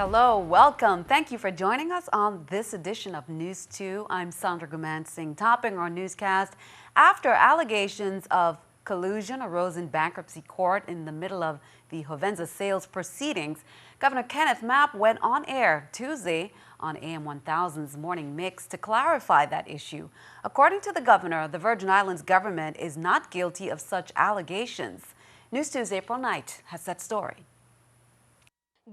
Hello, welcome. Thank you for joining us on this edition of News 2. I'm Sandra Gumansing, topping our newscast after allegations of collusion arose in bankruptcy court in the middle of the Hovenza sales proceedings. Governor Kenneth Mapp went on air Tuesday on AM 1000's Morning Mix to clarify that issue. According to the governor, the Virgin Islands government is not guilty of such allegations. News 2's April Knight has that story.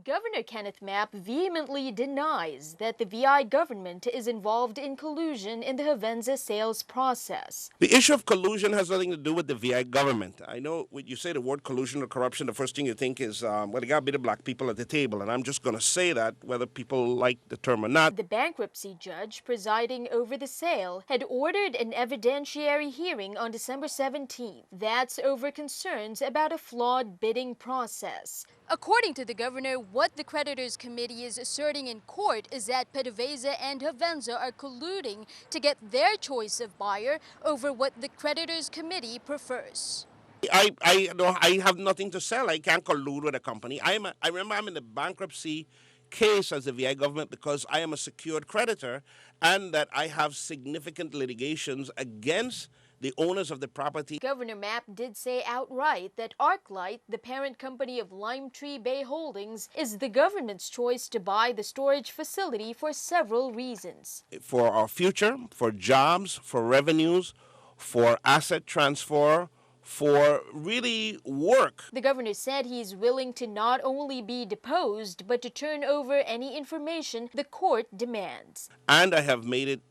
Governor Kenneth Mapp vehemently denies that the VI government is involved in collusion in the Hovenza sales process. The issue of collusion has nothing to do with the VI government. I know when you say the word collusion or corruption, the first thing you think is, well, there got to be the black people at the table. And I'm just going to say that, whether people like the term or not. The bankruptcy judge presiding over the sale had ordered an evidentiary hearing on December 17th. That's over concerns about a flawed bidding process. According to the governor, what the creditors committee is asserting in court is that PDVSA and Hovenza are colluding to get their choice of buyer over what the creditors committee prefers. I have nothing to sell. I can't collude with a company. I remember I'm in the bankruptcy case as the VI government because I am a secured creditor and that I have significant litigations against the owners of the property. Governor Mapp did say outright that ArcLight, the parent company of Lime Tree Bay Holdings, is the government's choice to buy the storage facility for several reasons. For our future, for jobs, for revenues, for asset transfer, for really work. The governor said he's willing to not only be deposed, but to turn over any information the court demands. And I have made it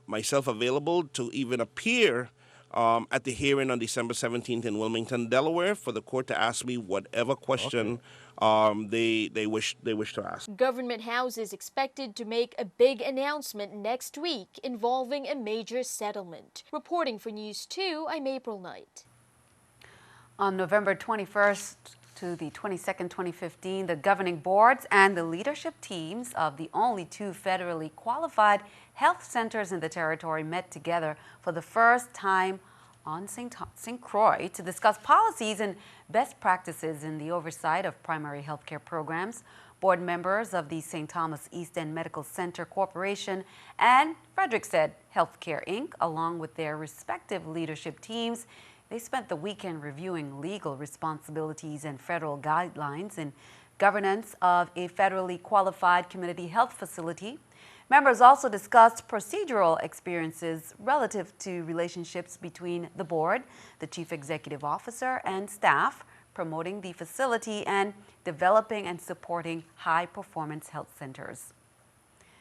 myself available to even appear at the hearing on December 17th in Wilmington, Delaware, for the court to ask me whatever question they wish to ask. Government House is expected to make a big announcement next week involving a major settlement. Reporting for News 2, I'm April Knight. On November 21st to the 22nd, 2015, the governing boards and the leadership teams of the only two federally qualified health centers in the territory met together for the first time on St. Croix to discuss policies and best practices in the oversight of primary health care programs. Board members of the St. Thomas East End Medical Center Corporation and Frederiksted Healthcare, Inc., along with their respective leadership teams, they spent the weekend reviewing legal responsibilities and federal guidelines in governance of a federally qualified community health facility. Members also discussed procedural experiences relative to relationships between the board, the chief executive officer, and staff, promoting the facility and developing and supporting high-performance health centers.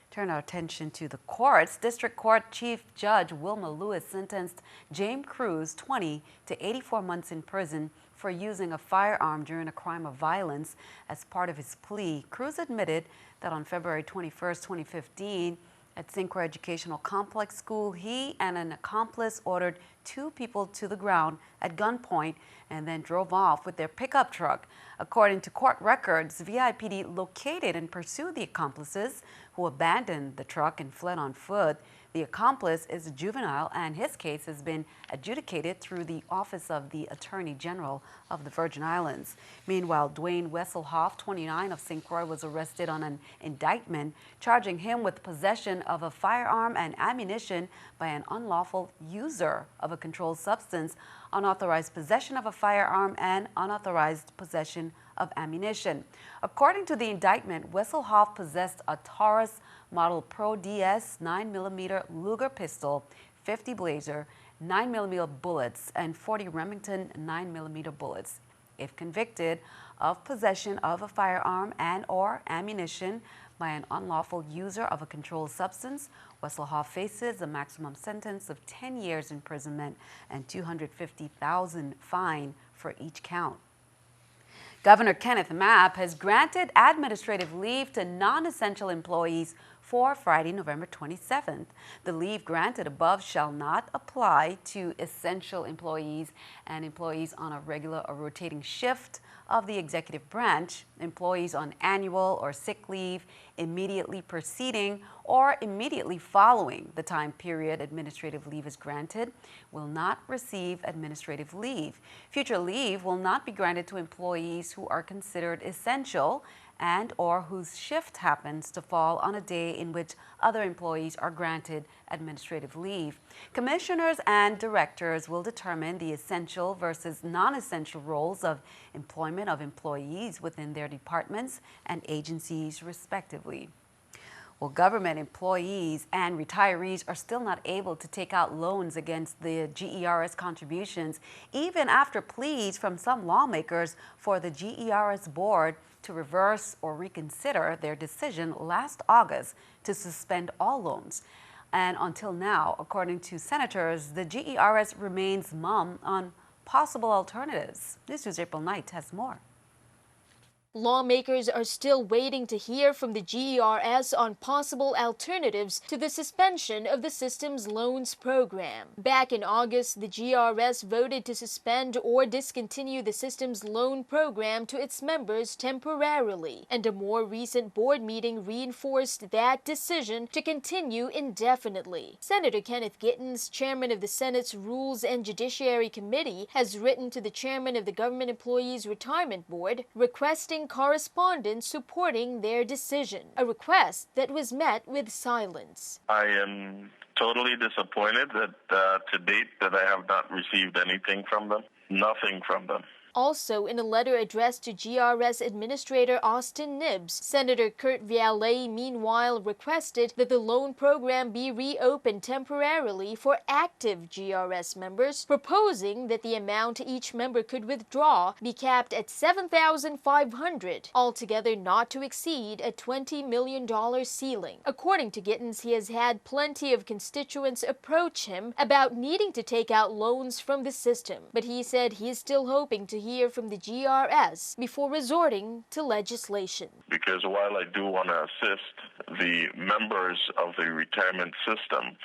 Turn our attention to the courts. District Court Chief Judge Wilma Lewis sentenced James Cruz 20 to 84 months in prison for using a firearm during a crime of violence. As part of his plea, Cruz admitted that on February 21, 2015, at St. Croix Educational Complex School, he and an accomplice ordered two people to the ground at gunpoint and then drove off with their pickup truck. According to court records, VIPD located and pursued the accomplices, who abandoned the truck and fled on foot. The accomplice is a juvenile, and his case has been adjudicated through the Office of the Attorney General of the Virgin Islands. Meanwhile, Dwayne Wesselhoff, 29, of St. Croix, was arrested on an indictment charging him with possession of a firearm and ammunition by an unlawful user of a controlled substance, unauthorized possession of a firearm, and unauthorized possession of ammunition. According to the indictment, Wesselhoff possessed a Taurus Model Pro DS 9mm Luger pistol, 50 Blazer 9mm bullets, and 40 Remington 9mm bullets. If convicted of possession of a firearm and or ammunition by an unlawful user of a controlled substance, Wesselhoff faces a maximum sentence of 10 years imprisonment and $250,000 fine for each count. Governor Kenneth Mapp has granted administrative leave to non-essential employees for Friday, November 27th. The leave granted above shall not apply to essential employees and employees on a regular or rotating shift of the executive branch. Employees on annual or sick leave immediately preceding or immediately following the time period administrative leave is granted will not receive administrative leave. Future leave will not be granted to employees who are considered essential and or whose shift happens to fall on a day in which other employees are granted administrative leave. Commissioners and directors will determine the essential versus non-essential roles of employment of employees within their departments and agencies, respectively. Well, government employees and retirees are still not able to take out loans against the GERS contributions, even after pleas from some lawmakers for the GERS board to reverse or reconsider their decision last August to suspend all loans. And until now, according to senators, the GERS remains mum on possible alternatives. NEWS2's April Knight has more. Lawmakers are still waiting to hear from the GERS on possible alternatives to the suspension of the system's loans program. Back in August, the GERS voted to suspend or discontinue the system's loan program to its members temporarily, and a more recent board meeting reinforced that decision to continue indefinitely. Senator Kenneth Gittens, chairman of the Senate's Rules and Judiciary Committee, has written to the chairman of the Government Employees Retirement Board requesting correspondence supporting their decision, a request that was met with silence. I am totally disappointed that to date that I have not received anything from them, nothing from them. Also, in a letter addressed to GRS Administrator Austin Nibbs, Senator Kurt Viale meanwhile requested that the loan program be reopened temporarily for active GRS members, proposing that the amount each member could withdraw be capped at $7,500, altogether not to exceed a $20 million ceiling. According to Gittens, he has had plenty of constituents approach him about needing to take out loans from the system, but he said he is still hoping to hear from the GRS before resorting to legislation. Because while I do want to assist the members of the retirement system,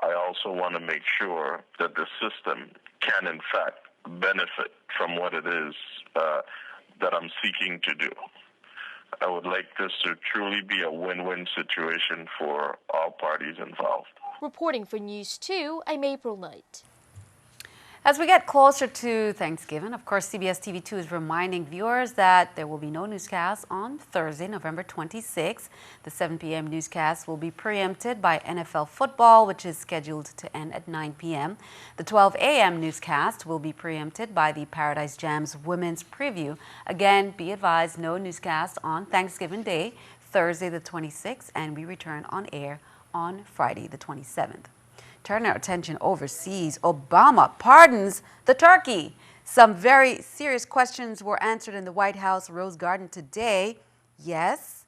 I also want to make sure that the system can in fact benefit from what it is that I'm seeking to do. I would like this to truly be a win-win situation for all parties involved. Reporting for News 2, I'm April Knight. As we get closer to Thanksgiving, of course, CBS TV2 is reminding viewers that there will be no newscast on Thursday, November 26th. The 7 p.m. newscast will be preempted by NFL football, which is scheduled to end at 9 p.m. The 12 a.m. newscast will be preempted by the Paradise Jam's Women's Preview. Again, be advised, no newscast on Thanksgiving Day, Thursday the 26th, and we return on air on Friday the 27th. Turn our attention overseas. Obama pardons the turkey. Some very serious questions were answered in the White House Rose Garden today. Yes,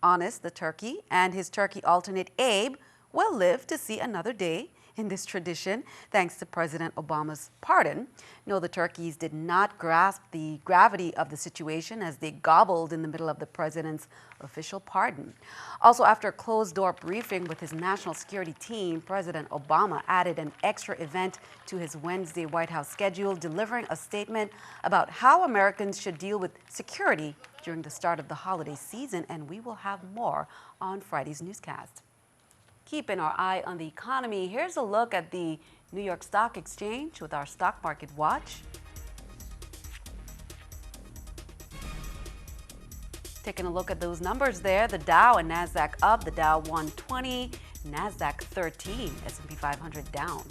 Honest the turkey and his turkey alternate Abe will live to see another day in this tradition, thanks to President Obama's pardon. No, the turkeys did not grasp the gravity of the situation as they gobbled in the middle of the president's official pardon. Also, after a closed-door briefing with his national security team, President Obama added an extra event to his Wednesday White House schedule, delivering a statement about how Americans should deal with security during the start of the holiday season, and we will have more on Friday's newscast. Keeping our eye on the economy, here's a look at the New York Stock Exchange with our Stock Market Watch. Taking a look at those numbers there, the Dow and NASDAQ up, the Dow 120, NASDAQ 13, S&P 500 down.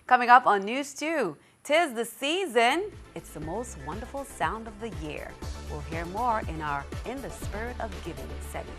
Coming up on News 2, 'tis the season, it's the most wonderful sound of the year. We'll hear more in our In the Spirit of Giving segment.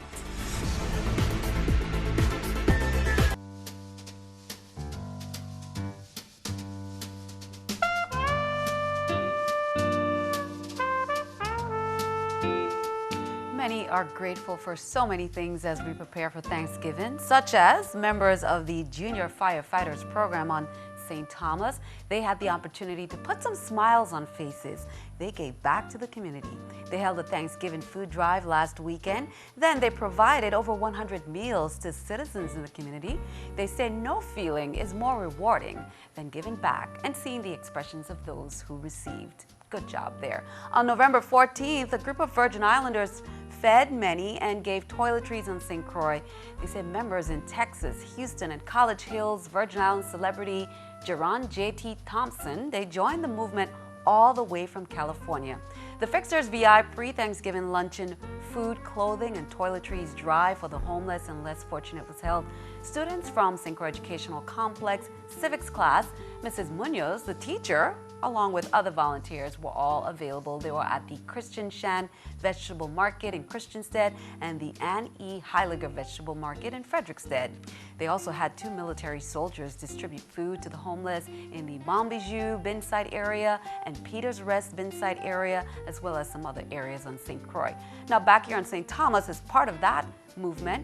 Many are grateful for so many things as we prepare for Thanksgiving, such as members of the Junior Firefighters program on St. Thomas. They had the opportunity to put some smiles on faces. They gave back to the community. They held a Thanksgiving food drive last weekend. Then they provided over 100 meals to citizens in the community. They say no feeling is more rewarding than giving back and seeing the expressions of those who received. Good job there. On November 14th, a group of Virgin Islanders fed many and gave toiletries on St. Croix. They said members in Texas, Houston, and College Hills, Virgin Islands celebrity Jerron J.T. Thompson, they joined the movement all the way from California. The Fixers VI pre-Thanksgiving luncheon food, clothing, and toiletries drive for the homeless and less fortunate was held. Students from St. Croix Educational Complex civics class, Mrs. Munoz, the teacher, along with other volunteers, were all available. They were at the Christian Shan Vegetable Market in Christiansted and the Anne E. Heiliger Vegetable Market in Frederickstead. They also had 2 military soldiers distribute food to the homeless in the Montbijou Binside area and Peters Rest Binside area, as well as some other areas on St. Croix. Now, back here on St. Thomas, as part of that movement,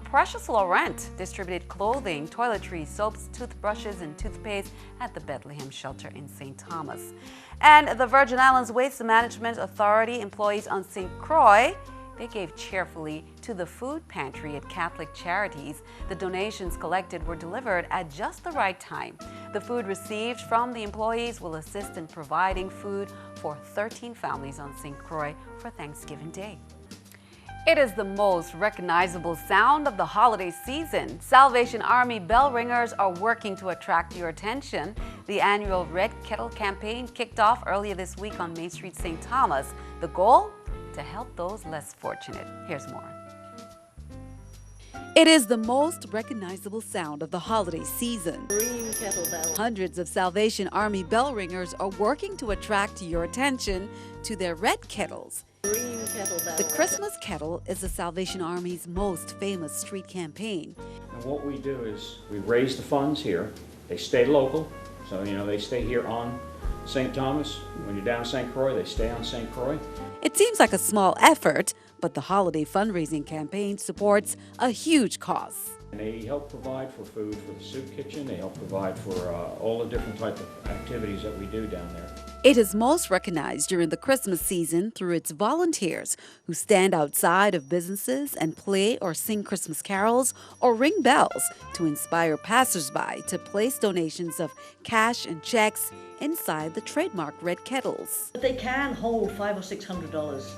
Precious Laurent distributed clothing, toiletries, soaps, toothbrushes, and toothpaste at the Bethlehem shelter in St. Thomas. And the Virgin Islands Waste Management Authority employees on St. Croix, they gave cheerfully to the food pantry at Catholic Charities. The donations collected were delivered at just the right time. The food received from the employees will assist in providing food for 13 families on St. Croix for Thanksgiving Day. It is the most recognizable sound of the holiday season. Salvation Army bell ringers are working to attract your attention. The annual Red Kettle campaign kicked off earlier this week on Main Street, St. Thomas. The goal? To help those less fortunate. Here's more. It is the most recognizable sound of the holiday season. Green kettle bell. Hundreds of Salvation Army bell ringers are working to attract your attention to their red kettles. Green kettle bell. The Christmas Kettle is the Salvation Army's most famous street campaign. And what we do is we raise the funds here. They stay local, so they stay here on St. Thomas. When you're down St. Croix, they stay on St. Croix. It seems like a small effort, but the holiday fundraising campaign supports a huge cause. And they help provide for food for the soup kitchen. They help provide for all the different type of activities that we do down there. It is most recognized during the Christmas season through its volunteers who stand outside of businesses and play or sing Christmas carols or ring bells to inspire passersby to place donations of cash and checks inside the trademark red kettles. But they can hold $500 or $600.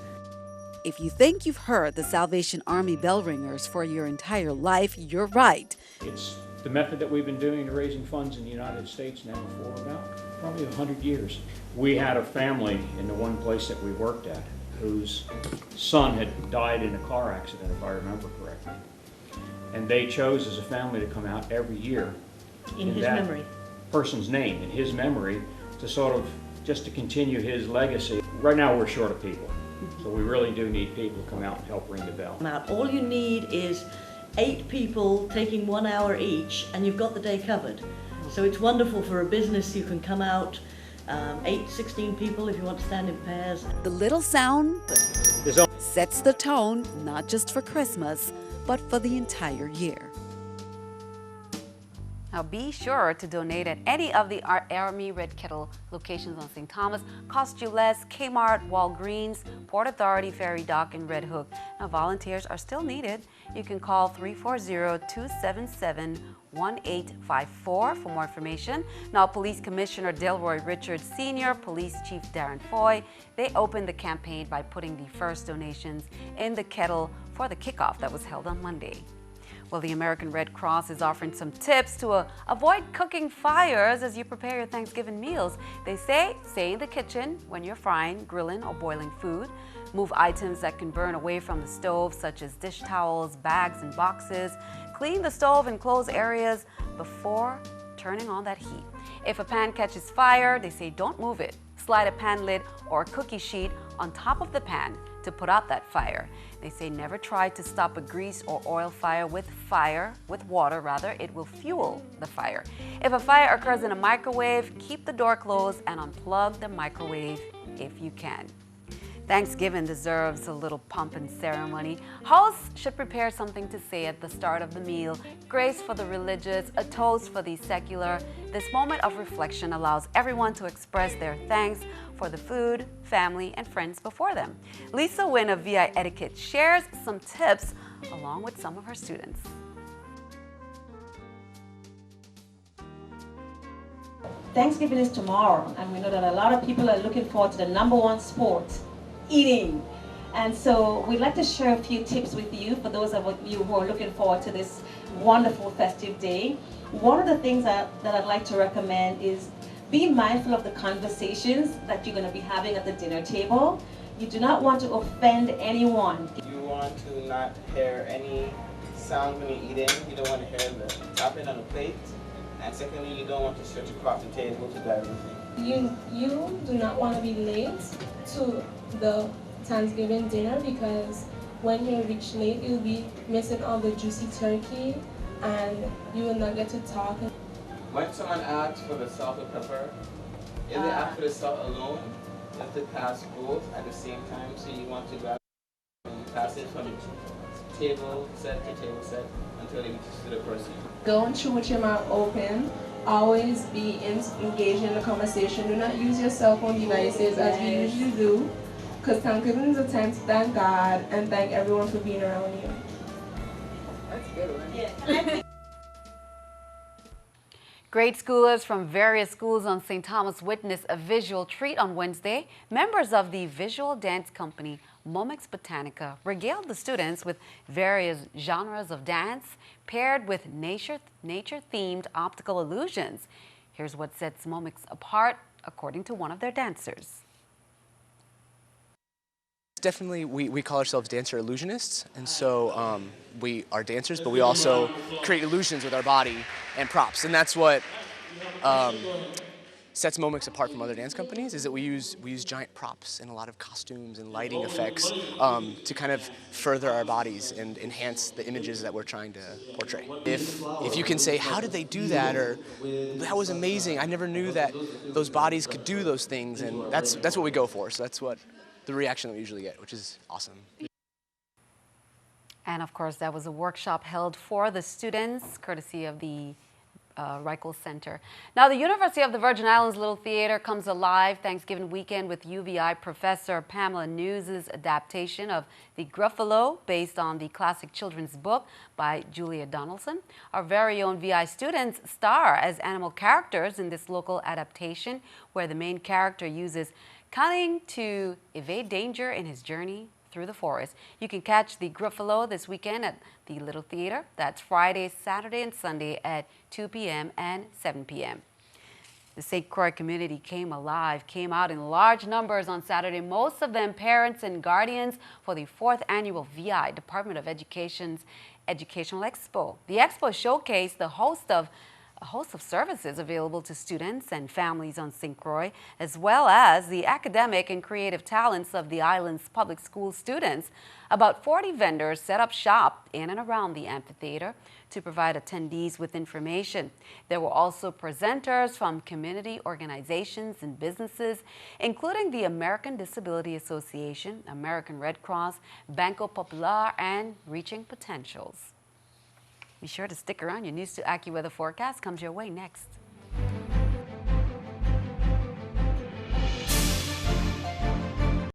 If you think you've heard the Salvation Army bell ringers for your entire life, you're right. It's the method that we've been doing to raising funds in the United States now for about probably 100 years. We had a family in the one place that we worked at whose son had died in a car accident, if I remember correctly. And they chose as a family to come out every year In his memory. Person's name, in his memory, to sort of just to continue his legacy. Right now we're short of people, so we really do need people to come out and help ring the bell. All you need is 8 people taking 1 hour each, and you've got the day covered. So it's wonderful for a business. You can come out, 8, 16 people if you want to stand in pairs. The little sound sets the tone, not just for Christmas, but for the entire year. Now be sure to donate at any of the Army Red Kettle locations on St. Thomas. Cost you less, Kmart, Walgreens, Port Authority, Ferry Dock, and Red Hook. Now volunteers are still needed. You can call 340-277-1854 for more information. Now Police Commissioner Delroy Richards Sr., Police Chief Darren Foy, they opened the campaign by putting the first donations in the kettle for the kickoff that was held on Monday. Well, the American Red Cross is offering some tips to avoid cooking fires as you prepare your Thanksgiving meals. They say, stay in the kitchen when you're frying, grilling, or boiling food. Move items that can burn away from the stove, such as dish towels, bags, and boxes. Clean the stove and close areas before turning on that heat. If a pan catches fire, they say don't move it. Slide a pan lid or a cookie sheet on top of the pan to put out that fire. They say never try to stop a grease or oil fire with water rather. It will fuel the fire. If a fire occurs in a microwave, keep the door closed and unplug the microwave if you can. Thanksgiving deserves a little pomp and ceremony. Hosts should prepare something to say at the start of the meal. Grace for the religious, a toast for the secular. This moment of reflection allows everyone to express their thanks for the food, family, and friends before them. Lisa Wynn of VI Etiquette shares some tips along with some of her students. Thanksgiving is tomorrow, and we know that a lot of people are looking forward to the #1 sport, eating. And so we'd like to share a few tips with you for those of you who are looking forward to this wonderful festive day. One of the things that I'd like to recommend is be mindful of the conversations that you're going to be having at the dinner table. You do not want to offend anyone. You want to not hear any sound when you're eating. You don't want to hear the tapping on the plate. And secondly, you don't want to stretch across the table to grab everything. You do not want to be late to the Thanksgiving dinner, because when you reach late, you'll be missing all the juicy turkey and you will not get to talk. When someone asks for the salt or pepper, if they ask for the salt alone, you have to pass both at the same time. So you want to grab and pass it from table set to table set until it reaches to the person. Don't chew with your mouth open. Always be engaged in the conversation. Do not use your cell phone devices as we usually do, because Thanksgiving is a time to thank God and thank everyone for being around you. That's a good one. Yeah. Grade schoolers from various schools on St. Thomas witnessed a visual treat on Wednesday. Members of the visual dance company Momix Botanica regaled the students with various genres of dance paired with nature-themed optical illusions. Here's what sets Momix apart, according to one of their dancers. Definitely, we call ourselves dancer illusionists, and so we are dancers, but we also create illusions with our body and props, and that's what sets Momix apart from other dance companies, is that we use giant props and a lot of costumes and lighting effects to kind of further our bodies and enhance the images that we're trying to portray. If you can say, how did they do that, or that was amazing, I never knew that those bodies could do those things, and that's what we go for. So that's what the reaction that we usually get, which is awesome. And of course, that was a workshop held for the students, courtesy of the Reichel Center. Now, the University of the Virgin Islands Little Theater comes alive Thanksgiving weekend with UVI professor Pamela News's adaptation of The Gruffalo, based on the classic children's book by Julia Donaldson. Our very own VI students star as animal characters in this local adaptation, where the main character uses cunning to evade danger in his journey through the forest. You can catch The Gruffalo this weekend at the Little Theater. That's Friday, Saturday, and Sunday at 2 p.m. and 7 p.m. The St. Croix community came out in large numbers on Saturday, most of them parents and guardians for the 4th annual VI Department of Education's Educational Expo. The Expo showcased a host of services available to students and families on St. Croix, as well as the academic and creative talents of the island's public school students. About 40 vendors set up shop in and around the amphitheater to provide attendees with information. There were also presenters from community organizations and businesses, including the American Disability Association, American Red Cross, Banco Popular, and Reaching Potentials. Be sure to stick around. Your News 2 AccuWeather forecast comes your way next.